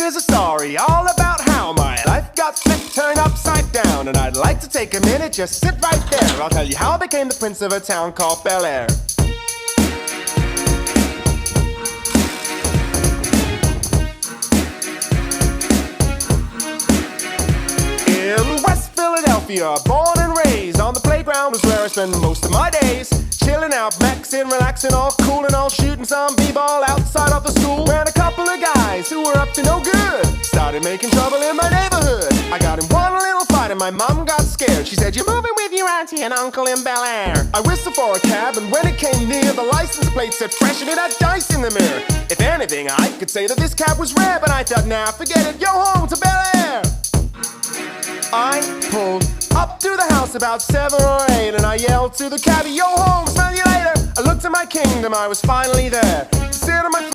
is a story all about how my life got flipped, turned upside down. And I'd like to take a minute, just sit right there. I'll tell you how I became the prince of a town called Bel Air. In West Philadelphia, born and raised, on the playground was where I spend most of my days. Chilling out, maxing, relaxing, all cool and all shooting some b-ball outside of the school. When a couple of guys who were up to no good started making trouble in my neighborhood. I got in one little fight and my mom got scared. She said, "You're moving with your auntie and uncle in Bel Air." I whistled for a cab, and when it came near, the license plate said fresh and it had dice in the mirror. If anything, I could say that this cab was rare, but I thought, nah, forget it, yo home to Bel Air. I pulled up to the house about 7 or 8, and I yelled to the cabbie, "Yo home, smell you later." I looked at my kingdom, I was finally there. To sit on my